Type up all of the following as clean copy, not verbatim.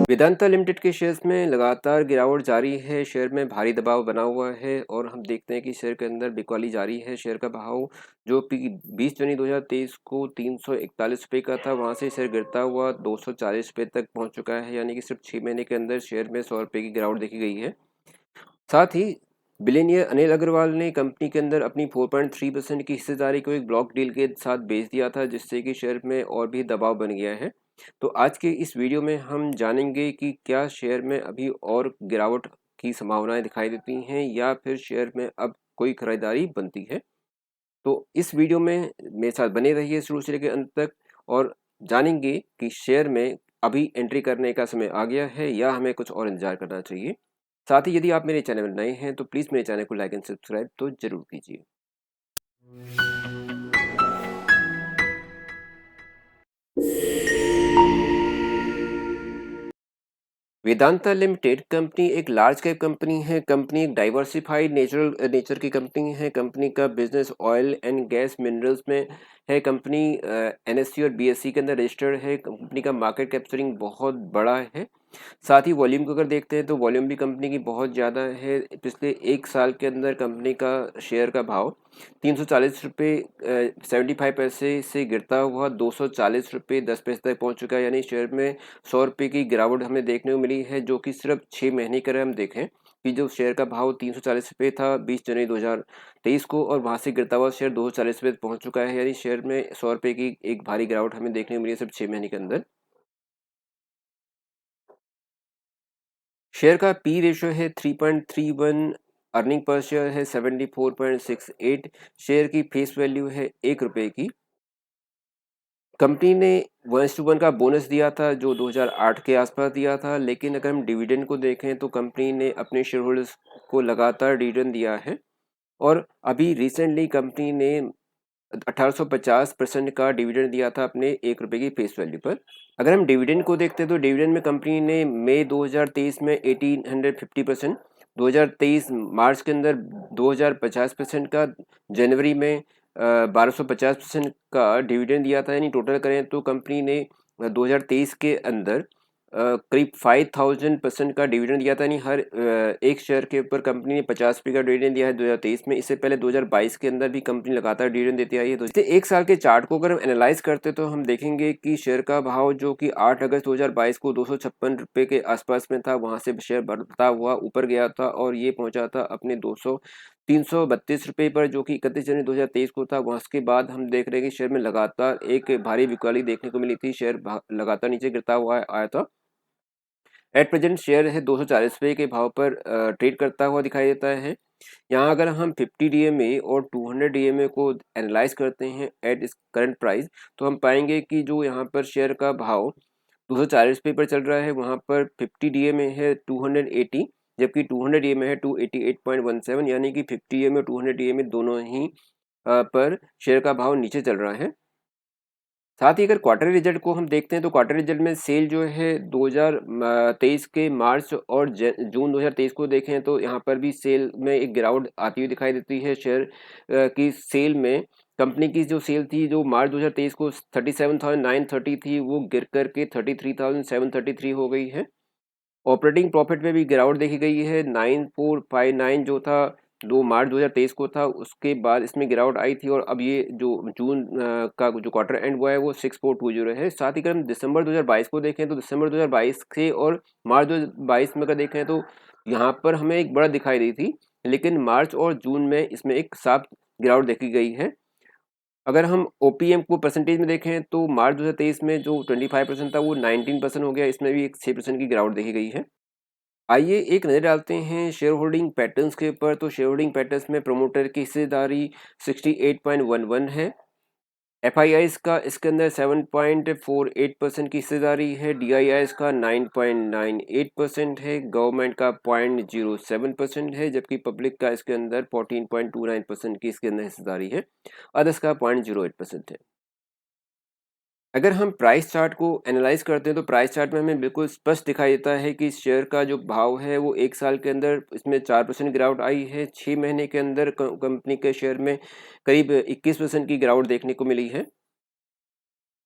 Vedanta limited के shares में लगातार गिरावट जारी है। शेयर में भारी दबाव बना हुआ है और हम देखते हैं कि शेयर के अंदर बिकवाली जारी है। शेयर का भाव जो कि 20 जनवरी 2023 को 341 रुपये का था, वहां से शेयर गिरता हुआ 240 रुपये तक पहुंच चुका है। यानी कि सिर्फ 6 महीने के अंदर शेयर में 100 रुपये की गिरावट देखी गई है। साथ ही बिलियनियर अनिल अग्रवाल ने कंपनी के अंदर अपनी 4.3% की हिस्सेदारी को एक ब्लॉक डील के साथ बेच दिया था, जिससे कि शेयर में और भी दबाव बन गया है। तो आज के इस वीडियो में हम जानेंगे कि क्या शेयर में अभी और गिरावट की संभावनाएं दिखाई देती हैं या फिर शेयर में अब कोई खरीदारी बनती है। तो इस वीडियो में मेरे साथ बने रहिए शुरू से लेकर अंत तक और जानेंगे कि शेयर में अभी एंट्री करने का समय आ गया है या हमें कुछ और इंतजार करना चाहिए। साथ ही यदि आप मेरे चैनल में नए हैं तो प्लीज़ मेरे चैनल को लाइक एंड सब्सक्राइब तो ज़रूर कीजिए। वेदांता लिमिटेड कंपनी एक लार्ज कैप कंपनी है। कंपनी एक डाइवर्सिफाइड नेचर की कंपनी है। कंपनी का business oil and gas minerals में है। कंपनी एनएससी और बीएससी के अंदर रजिस्टर्ड है। कंपनी का मार्केट कैप्चरिंग बहुत बड़ा है। साथ ही वॉल्यूम को अगर देखते हैं तो वॉल्यूम भी कंपनी की बहुत ज़्यादा है। पिछले एक साल के अंदर कंपनी का शेयर का भाव 340 रुपये 75 पैसे से गिरता हुआ 240 रुपये 10 पैसे तक पहुंच चुका है। यानी शेयर में 100 रुपये की गिरावट हमें देखने को मिली है, जो कि सिर्फ 6 महीने के अगर हम देखें कि जो शेयर का भाव 340 रुपये था 20 जनवरी 2023 को, और वहां से गिरता हुआ शेयर 240 रुपये पहुंच चुका है। यानी शेयर में 100 रुपये की एक भारी गिरावट हमें देखने को मिली है सिर्फ 6 महीने के अंदर। शेयर का पी रेशियो है 3.31, अर्निंग पर शेयर है 74.68, शेयर की फेस वैल्यू है 1 रुपये की। कंपनी ने 1:1 का बोनस दिया था जो 2008 के आसपास दिया था, लेकिन अगर हम डिविडेंड को देखें तो कंपनी ने अपने शेयर होल्डर्स को लगातार डिविडेंड दिया है और अभी रिसेंटली कंपनी ने 1850% का डिविडेंड दिया था अपने 1 रुपये की फेस वैल्यू पर। अगर हम डिविडेंड को देखते हैं तो डिविडेंड में कंपनी ने मई 2023 में 1850%, 2023 मार्च के अंदर 2050% का, जनवरी में 1250% का डिविडेंड दिया था। यानी टोटल करें तो कंपनी ने 2023 के अंदर करीब 5000% का डिविडेंड दिया था। यानी हर एक शेयर के ऊपर कंपनी ने 50 रुपये का डिविडेंड दिया है 2023 में। इससे पहले 2022 के अंदर भी कंपनी लगातार डिविडेंड देती आई है। तो एक साल के चार्ट को अगर हम एनालाइज करते तो हम देखेंगे कि शेयर का भाव जो कि 8 अगस्त 2022 को 256 रुपये के आसपास में था, वहां से शेयर बढ़ता हुआ ऊपर गया था और ये पहुंचा था अपने 332 रुपये पर, जो कि 31 जनवरी 2023 को था। वहां के बाद हम देख रहे हैं कि शेयर में लगातार एक भारी बिकवाली देखने को मिली थी। शेयर लगातार नीचे गिरता हुआ आया था। एट प्रेजेंट शेयर है 240 रुपये के भाव पर ट्रेड करता हुआ दिखाई देता है। यहाँ अगर हम 50 डीएमए और 200 डीएमए को एनालाइज करते हैं एट इस करंट प्राइस, तो हम पाएंगे कि जो यहाँ पर शेयर का भाव 240 रुपये पर चल रहा है, वहाँ पर 50 डीएमए है 280, जबकि 200 डीएमए है 288.17। यानी कि 50 डीएमए और 200 डीएमए दोनों ही पर शेयर का भाव नीचे चल रहा है। साथ ही अगर क्वार्टर रिजल्ट को हम देखते हैं तो क्वार्टर रिजल्ट में सेल जो है 2023 के मार्च और जून 2023 को देखें तो यहाँ पर भी सेल में एक गिरावट आती हुई दिखाई देती है। शेयर की सेल में कंपनी की जो सेल थी जो मार्च 2023 को 37,930 थी, वो गिर करके 33,733 हो गई है। ऑपरेटिंग प्रॉफिट में भी गिरावट देखी गई है। 9459 जो था 2 मार्च 2023 को था, उसके बाद इसमें गिरावट आई थी और अब ये जो जून का जो क्वार्टर एंड हुआ है वो 6420 है। साथ ही अगर हम दिसंबर 2022 को देखें तो दिसंबर 2022 से और मार्च 2022 में अगर देखें तो यहाँ पर हमें एक बड़ा दिखाई दी थी, लेकिन मार्च और जून में इसमें एक साफ गिरावट देखी गई है। अगर हम ओपीएम को परसेंटेज में देखें तो मार्च 2023 में जो 25% था वो 19% हो गया। इसमें भी एक 6% की गिरावट देखी गई है। आइए एक नज़र डालते हैं शेयर होल्डिंग पैटर्न्स के ऊपर। तो शेयर होल्डिंग पैटर्न्स में प्रोमोटर की हिस्सेदारी 68.11 है। एफआईआईज का इसके अंदर 7.48% की हिस्सेदारी है। डीआईआईज का 9.98% है। गवर्नमेंट का 0.07% है, जबकि पब्लिक का इसके अंदर 14.29% की इसके अंदर हिस्सेदारी है। अदर्स का 0.08% है। अगर हम प्राइस चार्ट को एनालाइज करते हैं तो प्राइस चार्ट में हमें बिल्कुल स्पष्ट दिखाई देता है कि शेयर का जो भाव है वो एक साल के अंदर इसमें 4% गिरावट आई है। 6 महीने के अंदर कंपनी के शेयर में करीब 21% की गिरावट देखने को मिली है।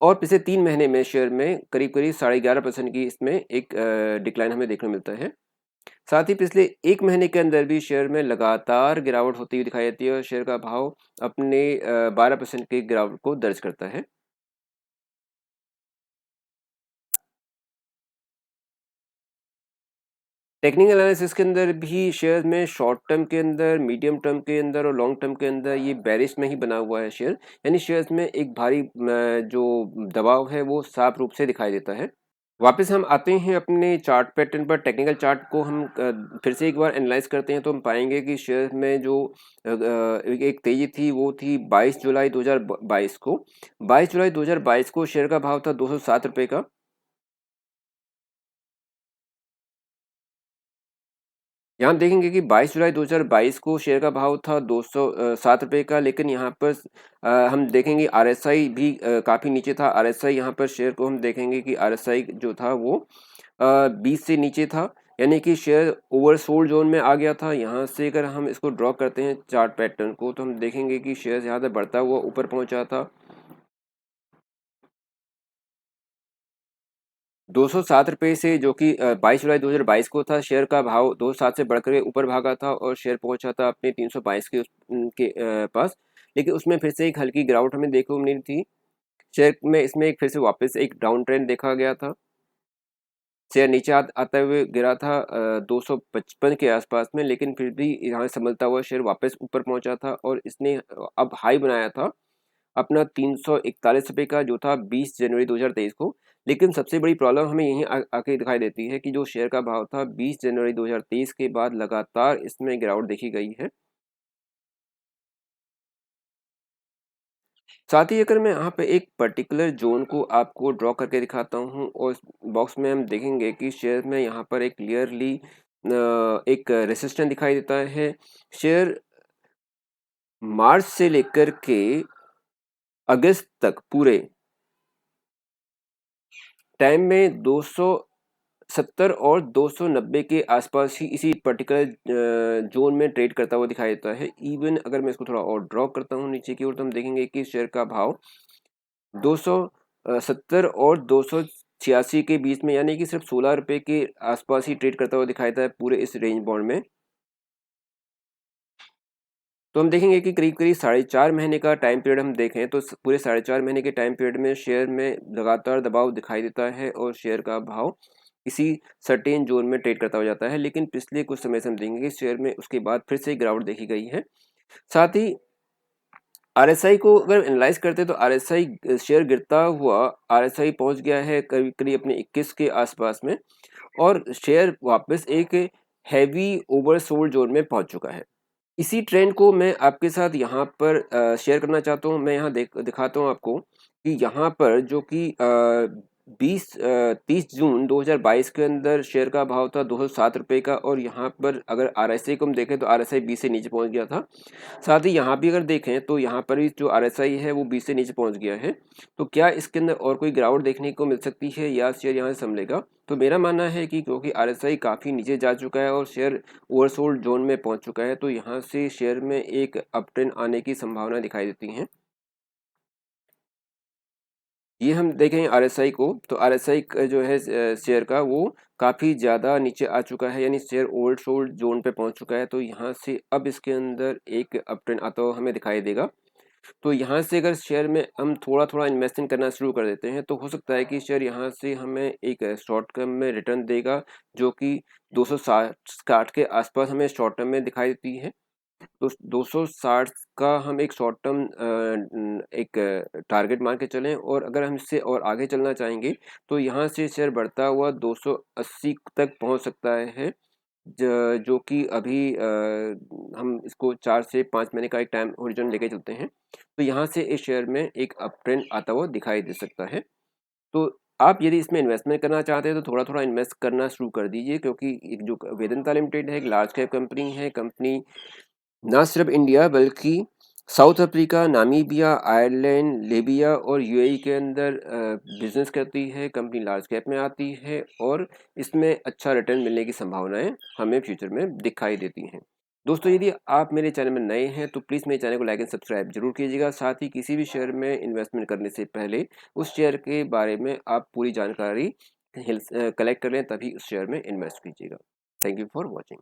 और पिछले 3 महीने में शेयर में करीब-करीब 11.5% की इसमें एक डिक्लाइन हमें देखने को मिलता है। साथ ही पिछले 1 महीने के अंदर भी शेयर में लगातार गिरावट होती हुई दिखाई देती है और शेयर का भाव अपने 12% की गिरावट को दर्ज करता है। टेक्निकल एनालिसिस के अंदर भी शेयर में शॉर्ट टर्म के अंदर, मीडियम टर्म के अंदर और लॉन्ग टर्म के अंदर ये बेरिश में ही बना हुआ है शेयर। यानी शेयर्स में एक भारी जो दबाव है वो साफ रूप से दिखाई देता है। वापस हम आते हैं अपने चार्ट पैटर्न पर। टेक्निकल चार्ट को हम फिर से एक बार एनालाइज करते हैं तो हम पाएंगे कि शेयर में जो एक तेजी थी वो थी 22 जुलाई 2022 को। 22 जुलाई 2022 को शेयर का भाव था 207 रुपये का। यहाँ हम देखेंगे कि 22 जुलाई 2022 को शेयर का भाव था 207 रुपये का, लेकिन यहाँ पर हम देखेंगे आरएसआई भी काफ़ी नीचे था। आरएसआई यहाँ पर शेयर को हम देखेंगे कि आरएसआई जो था वो 20 से नीचे था, यानी कि शेयर ओवरसोल्ड जोन में आ गया था। यहाँ से अगर हम इसको ड्रॉ करते हैं चार्ट पैटर्न को तो हम देखेंगे कि शेयर यहाँ से बढ़ता हुआ ऊपर पहुँचा था 207 रुपये से, जो कि 22 जुलाई 2022 को था। शेयर का भाव 207 से बढ़कर के ऊपर भागा था और शेयर पहुंचा था अपने 322 के पास, लेकिन उसमें फिर से एक हल्की गिरावट हमें देखने को मिली थी। शेयर में इसमें एक फिर से वापस एक डाउन ट्रेंड देखा गया था। शेयर नीचे आते हुए गिरा था 255 के आसपास में, लेकिन फिर भी यहाँ संभलता हुआ शेयर वापस ऊपर पहुंचा था और इसने अब हाई बनाया था अपना 341 रुपये का, जो था 20 जनवरी 2023 को। लेकिन सबसे बड़ी प्रॉब्लम हमें यहीं आके दिखाई देती है कि जो शेयर का भाव था 20 जनवरी 2023 के बाद लगातार इसमें गिरावट देखी गई है। साथ ही अगर मैं यहाँ पे एक पर्टिकुलर जोन को आपको ड्रॉ करके दिखाता हूँ और इस बॉक्स में हम देखेंगे कि शेयर में यहाँ पर एक क्लियरली एक रेसिस्टेंस दिखाई देता है। शेयर मार्च से लेकर के अगस्त तक पूरे टाइम में 270 और 290 के आसपास ही इसी पर्टिकुलर जोन में ट्रेड करता हुआ दिखाई देता है। इवन अगर मैं इसको थोड़ा और ड्रॉ करता हूँ नीचे की ओर तो हम देखेंगे कि शेयर का भाव 270 और 286 के बीच में, यानी कि सिर्फ 16 रुपये के आसपास ही ट्रेड करता हुआ दिखाई देता है पूरे इस रेंज बाउंड में। तो हम देखेंगे कि करीब करीब 4.5 महीने का टाइम पीरियड हम देखें तो पूरे 4.5 महीने के टाइम पीरियड में शेयर में लगातार दबाव दिखाई देता है और शेयर का भाव इसी सर्टेन जोन में ट्रेड करता हो जाता है। लेकिन पिछले कुछ समय से हम देखेंगे कि शेयर में उसके बाद फिर से गिरावट देखी गई है। साथ ही आरएसआई को अगर एनालाइज करते हैं तो आरएसआई शेयर गिरता हुआ आरएसआई पहुंच गया है करीब करीब अपने 21 के आसपास में और शेयर वापस एक हैवी ओवरसोल्ड जोन में पहुंच चुका है। इसी ट्रेंड को मैं आपके साथ यहाँ पर शेयर करना चाहता हूँ। मैं यहाँ दिखाता हूँ आपको कि यहाँ पर जो कि 30 जून 2022 के अंदर शेयर का भाव था 207 रुपये का और यहाँ पर अगर आरएसआई को हम देखें तो आरएसआई 20 से नीचे पहुँच गया था। साथ ही यहाँ भी अगर देखें तो यहाँ पर भी जो आरएसआई है वो 20 से नीचे पहुँच गया है। तो क्या इसके अंदर और कोई गिरावट देखने को मिल सकती है या शेयर यहाँ से संभलेगा? तो मेरा मानना है कि क्योंकि आरएसआई काफ़ी नीचे जा चुका है और शेयर ओवरसोल्ड जोन में पहुंच चुका है, तो यहाँ से शेयर में एक अप ट्रेंड आने की संभावना दिखाई देती है। ये हम देखें आरएसआई को तो आरएसआई जो है शेयर का वो काफ़ी ज़्यादा नीचे आ चुका है, यानी शेयर ओवरसोल्ड जोन पे पहुंच चुका है। तो यहाँ से अब इसके अंदर एक अप ट्रेंड आता हुआ हमें दिखाई देगा। तो यहाँ से अगर शेयर में हम थोड़ा थोड़ा इन्वेस्टिंग करना शुरू कर देते हैं तो हो सकता है कि शेयर यहाँ से हमें एक शॉर्ट टर्म में रिटर्न देगा, जो कि 260 के आसपास हमें शॉर्ट टर्म में दिखाई देती है। तो 260 का हम एक शॉर्ट टर्म एक टारगेट मान के चलें और अगर हम इससे और आगे चलना चाहेंगे तो यहाँ से शेयर बढ़ता हुआ 280 तक पहुँच सकता है, जो कि अभी हम इसको 4 से 5 महीने का एक टाइम होरिजन लेके चलते हैं तो यहाँ से इस शेयर में एक अप ट्रेंड आता हुआ दिखाई दे सकता है। तो आप यदि इसमें इन्वेस्टमेंट करना चाहते हैं तो थोड़ा थोड़ा इन्वेस्ट करना शुरू कर दीजिए, क्योंकि एक जो वेदांता लिमिटेड है एक लार्ज कैप कंपनी है। कंपनी ना सिर्फ इंडिया बल्कि south Africa, Namibia, Ireland, Libya और यूएई के अंदर बिजनेस करती है। कंपनी लार्ज कैप में आती है और इसमें अच्छा रिटर्न मिलने की संभावनाएं हमें फ्यूचर में दिखाई देती हैं। दोस्तों यदि आप मेरे चैनल में नए हैं तो प्लीज़ मेरे चैनल को लाइक एंड सब्सक्राइब जरूर कीजिएगा। साथ ही किसी भी शेयर में इन्वेस्टमेंट करने से पहले उस शेयर के बारे में आप पूरी जानकारी कलेक्ट कर लें, तभी उस शेयर में इन्वेस्ट कीजिएगा। Thank you for watching.